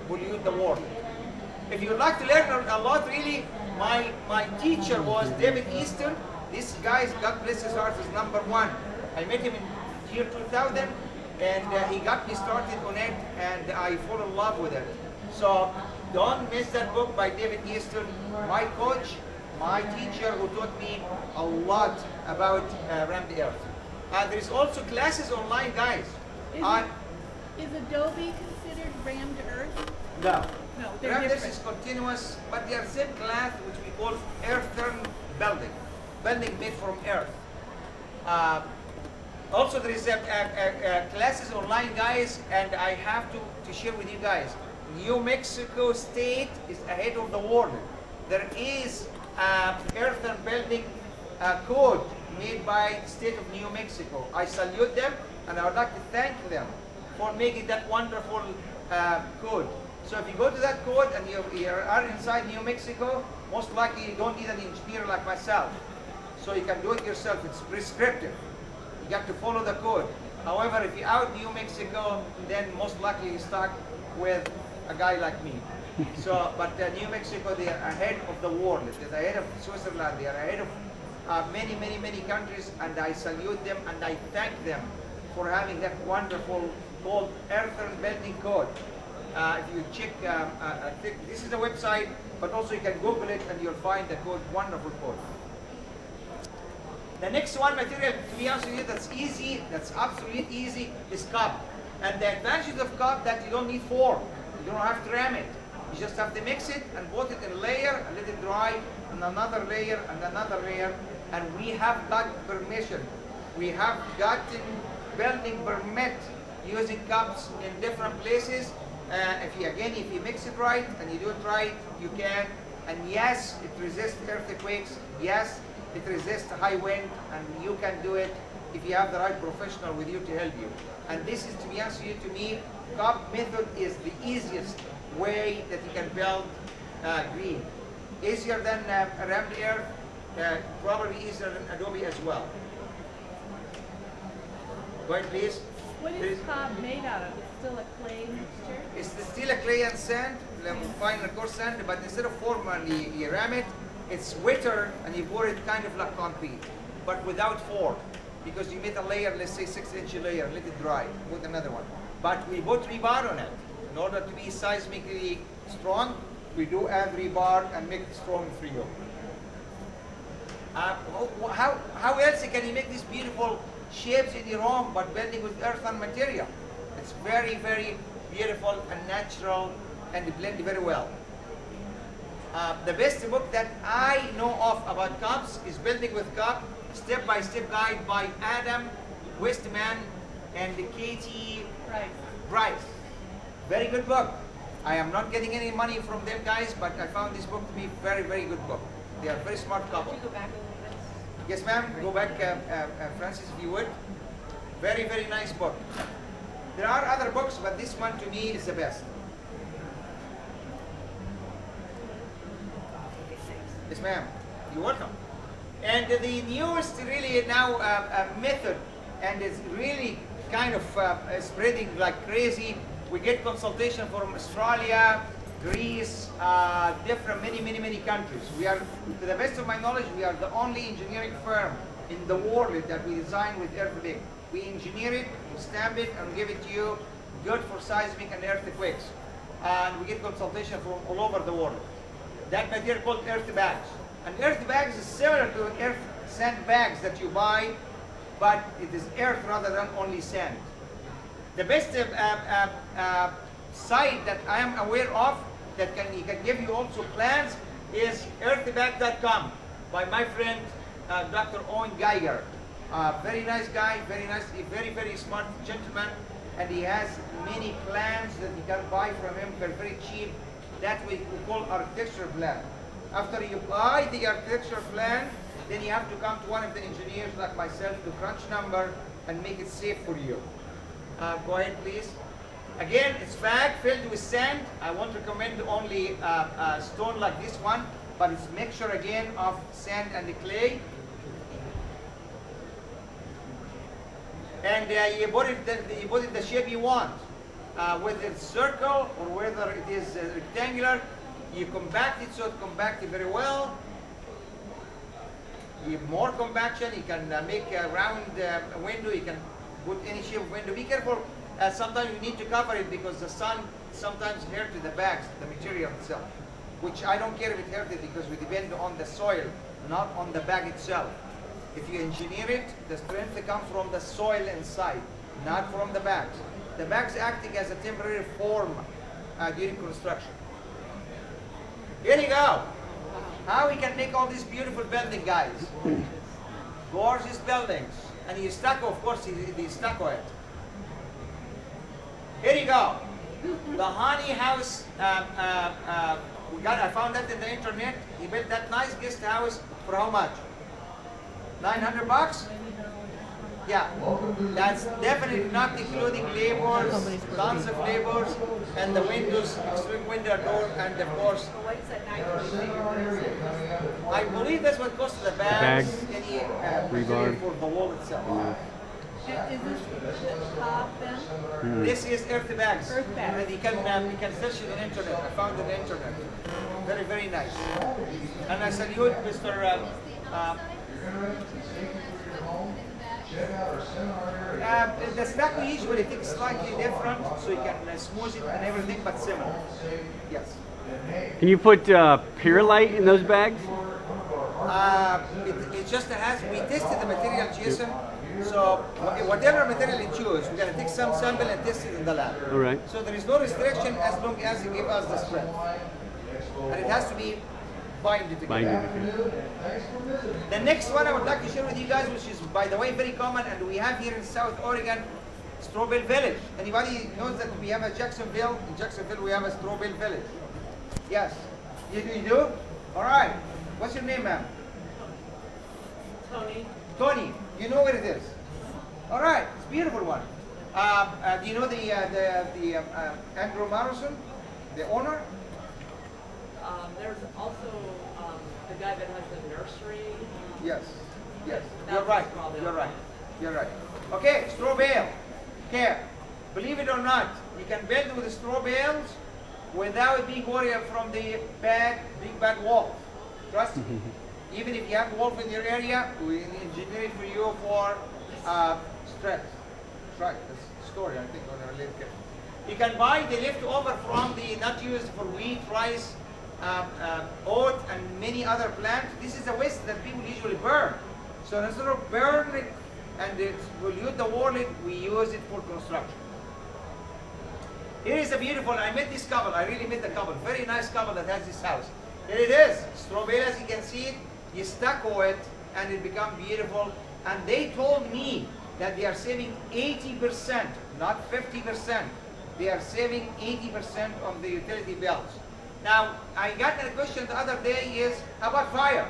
pollute the world. If you'd like to learn a lot, really, my teacher was David Easton. This guy, God bless his heart, is #1. I met him in year 2000, and he got me started on it, and I fell in love with it. So don't miss that book by David Easton, my coach, my teacher, who taught me a lot about rammed earth. There's also classes online, guys. Is Adobe considered rammed earth? No. No, they're Rammed earth different. is continuous, but they are same class, which we call earthen building, building made from earth. Also, there is classes online, guys, and I have to share with you guys. New Mexico State is ahead of the world. There is earthen building code made by the state of New Mexico. I salute them, and I would like to thank them for making that wonderful code. So if you go to that code and you are inside New Mexico, most likely you don't need an engineer like myself. So you can do it yourself. It's prescriptive. You got to follow the code. However, if you're out New Mexico, then most likely you're stuck with a guy like me. So, but New Mexico, they are ahead of the world. They're ahead of Switzerland. They are ahead of many, many, many countries, and I salute them and I thank them for having that wonderful called Earthen Building Code. If you check, this is the website, but also you can Google it and you'll find the code, wonderful code. The next one material, to be honest with you, that's easy, that's absolutely easy, is cup. And the advantage of cup that you don't need form. You don't have to ram it. You just have to mix it and put it in a layer and let it dry, and another layer and another layer. And we have got permission. We have gotten building permit using cups in different places. If you mix it right and you do it right, you can. And yes, it resists earthquakes. Yes, it resists high wind, and you can do it if you have the right professional with you to help you. And this is, to be honest with you, to me, cup method is the easiest way that you can build green. Easier than rammed earth, probably easier than Adobe as well. Go ahead, please. What is cob made out of? It's still a clay mixture? It's still a clay and sand, fine and coarse sand, but instead of form and you ram it, it's wetter and you pour it kind of like concrete, but without form. Because you make a layer, let's say 6-inch layer, let it dry, put another one. But we put rebar on it. In order to be seismically strong, we do add rebar and make it strong for you. How else can you make these beautiful shapes in your home but building with earthen material? It's very, very beautiful and natural and blend very well. The best book that I know of about cups is Building with Cup, step-by-step guide by Adam Westman and Katie Bryce. Very good book. I am not getting any money from them guys, but I found this book to be very, very good book. They are a very smart couple. Could you go back a little bit? Yes, ma'am. Go back, Francis, if you would. Very, very nice book. There are other books, but this one to me is the best. Yes, ma'am. You're welcome. And the newest really now method, and it's really kind of spreading like crazy. We get consultation from Australia, Greece, different many countries. We are, to the best of my knowledge, we are the only engineering firm in the world that we design with earthquake. We engineer it, stamp it, and give it to you, good for seismic and earthquakes. And we get consultation from all over the world. That material called earth bags. And earth bags is similar to earth sand bags that you buy, but it is earth rather than only sand. The best site that I am aware of that can give you also plans is earthbag.com by my friend Dr. Owen Geiger. Very nice guy, very nice, very smart gentleman, and he has many plans that you can buy from him for very cheap. That we call architecture plan. After you buy the architecture plan, then you have to come to one of the engineers like myself to crunch number and make it safe for you. Go ahead, please. Again, it's bag filled with sand. I won't recommend only stone like this one, but it's mixture again of sand and the clay. And you put it the shape you want, whether it's circle or whether it is rectangular. You compact it so it compacted very well. You have more compaction. You can make a round window. You can put any shape of window. Be careful. Sometimes you need to cover it because the sun sometimes hurts the bags, the material itself. Which I don't care if it hurts it because we depend on the soil, not on the bag itself. If you engineer it, the strength comes from the soil inside, not from the bags. The bags acting as a temporary form during construction. Here you go. How we can make all these beautiful building, guys. Gorgeous buildings. And you stucco, of course, you stucco it. Here you go. The honey house, I found that in the internet. He built that nice guest house for how much? 900 bucks? Yeah, that's definitely not including labors, tons of labors, and the windows, extreme window door, and of course, What's that 900? I believe that's what costs the bags, any material for the wall itself. Is this the top then? This is earth bags. Earth bags. And you can search it on the internet. I found it on the internet. Very, very nice. And I salute Mr. The stucco usually takes slightly different, so you can smooth it and everything, but similar. Yes. Can you put Purolite in those bags? It just has, we tested the material, Jason. So whatever material you choose, we're going to take some sample and test it in the lab. All right. So there is no restriction as long as you give us the strength. And it has to be binded together. The next one I would like to share with you guys, which is, by the way, very common, and we have here in South Oregon, Straw Bale Village. Anybody knows that we have a Jacksonville? In Jacksonville, we have a Straw Bale Village. Yes. You do? All right. What's your name, ma'am? Tony. Tony. You know where it is? All right. It's a beautiful one. Do you know the Andrew Morrison, the owner? There's also the guy that has the nursery. Yes. Yes. That You're was right. probably You're on right. You're right. Okay. Straw bale. Care. Believe it or not, you can build with the straw bales without being worried from the big bad wall. Trust me. Even if you have wolf in your area, we engineer it for you for stress. That's right. That's the story, I think, on our live here. You can buy the leftover from the not used for wheat, rice, oat, and many other plants. This is a waste that people usually burn. So instead of burn it and pollute the world, we use it for construction. Here is a beautiful, I met this couple, I really met the couple, very nice couple that has this house. Here it is, straw bale, as you can see it, you stucco it and it becomes beautiful. And they told me that they are saving 80%, not 50%. They are saving 80% on the utility bills. Now, I got a question the other day is, how about fire?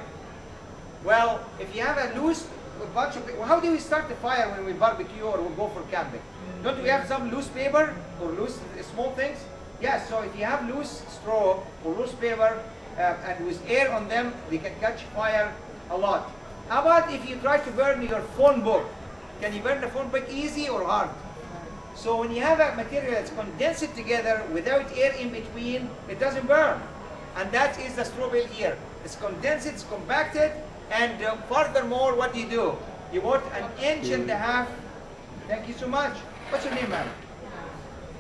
Well, if you have a loose bunch of, how do we start the fire when we barbecue or we go for camping? Don't we have some loose paper or loose small things? Yes, so if you have loose straw or loose paper and with air on them, they can catch fire a lot. How about if you try to burn your phone book? Can you burn the phone book easy or hard? So when you have a material that's condensed together without air in between, it doesn't burn. And that is the straw bale here. It's condensed, it's compacted, and furthermore, what do? You put an inch and a half. Thank you so much. What's your name, ma'am?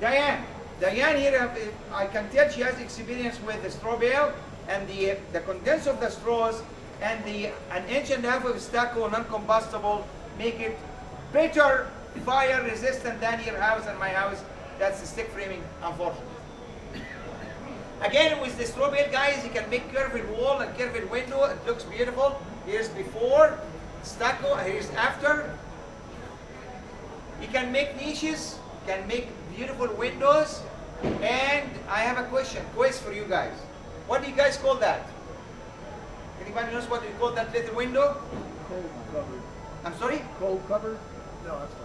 Diane. Diane here, I can tell she has experience with the straw bale and the condense of the straws and an inch and a half of stucco, non-combustible, make it better fire resistant than your house and my house. That's the stick framing, unfortunately. Again, with the straw bale, guys, you can make curved wall and curved window. It looks beautiful. Here's before stucco, here's after. You can make niches, can make beautiful windows. And I have a quiz for you guys. What do you guys call that? Anybody knows what we call that little window? Cold covered. I'm sorry? Cold covered? No, that's fine.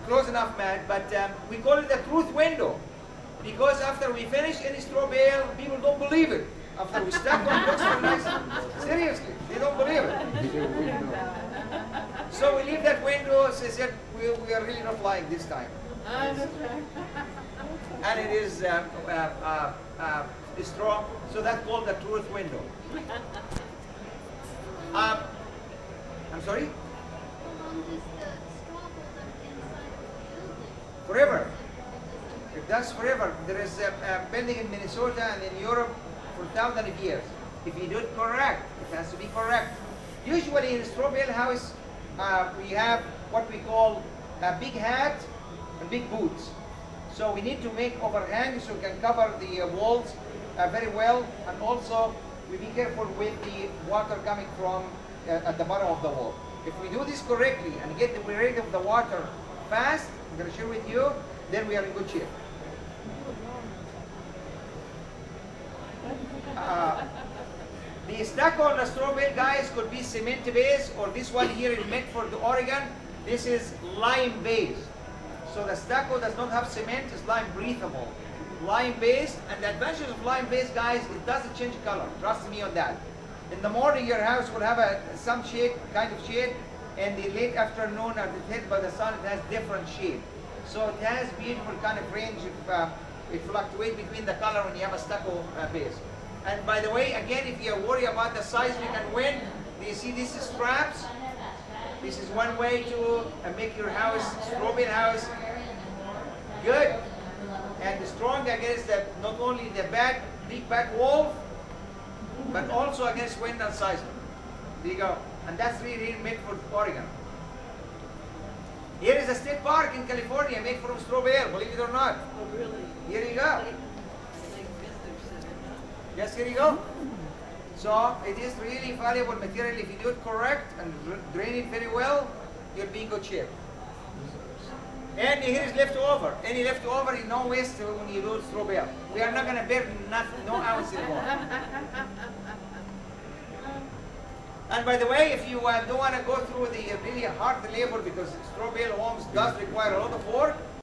Close enough, man. But we call it a truth window. Because after we finish any straw bale, people don't believe it. After we stack one, it looks so nice. Seriously, they don't believe it. So we leave that window, so said, we are really not lying this time. and it is straw. So that's called the truth window. I'm sorry? How long does the straw hold up inside the building? Forever. It does forever. There is a building in Minnesota and in Europe for thousands of years. If you do it correct, it has to be correct. Usually in a straw bale house, we have what we call a big hat and big boots. So we need to make overhang so we can cover the walls very well, and also we be careful with the water coming from at the bottom of the wall. If we do this correctly and get the rate of the water fast, I'm going to share with you, then we are in good shape. The stucco on the straw bale, guys, could be cement base, or this one here is meant for the Oregon. This is lime based. So the stucco does not have cement, it's lime breathable. Lime based, and the advantage of lime based, guys, it doesn't change color. Trust me on that. In the morning, your house will have some shade, kind of shade, and the late afternoon, at the hit by the sun, it has different shade. So it has beautiful kind of range. It fluctuates between the color when you have a stucco base. And by the way, again, if you worry about the size you can win, do you see these straps? This is one way to make your house, straw bale house, good and strong against not only the big back wall, but also against wind and seismic. There you go. And that's really made for Oregon. Here is a state park in California made from straw bale, believe it or not. Oh, really? Here you go. Like Visitor Center, huh? Yes, here you go. So it is really valuable material. If you do it correct and drain it very well, you'll be in good shape. And here is leftover. Any leftover, no waste when you do straw bale. We are not going to burn nothing, no ounce anymore. And by the way, if you don't want to go through the really hard labor, because straw bale homes does require a lot of work,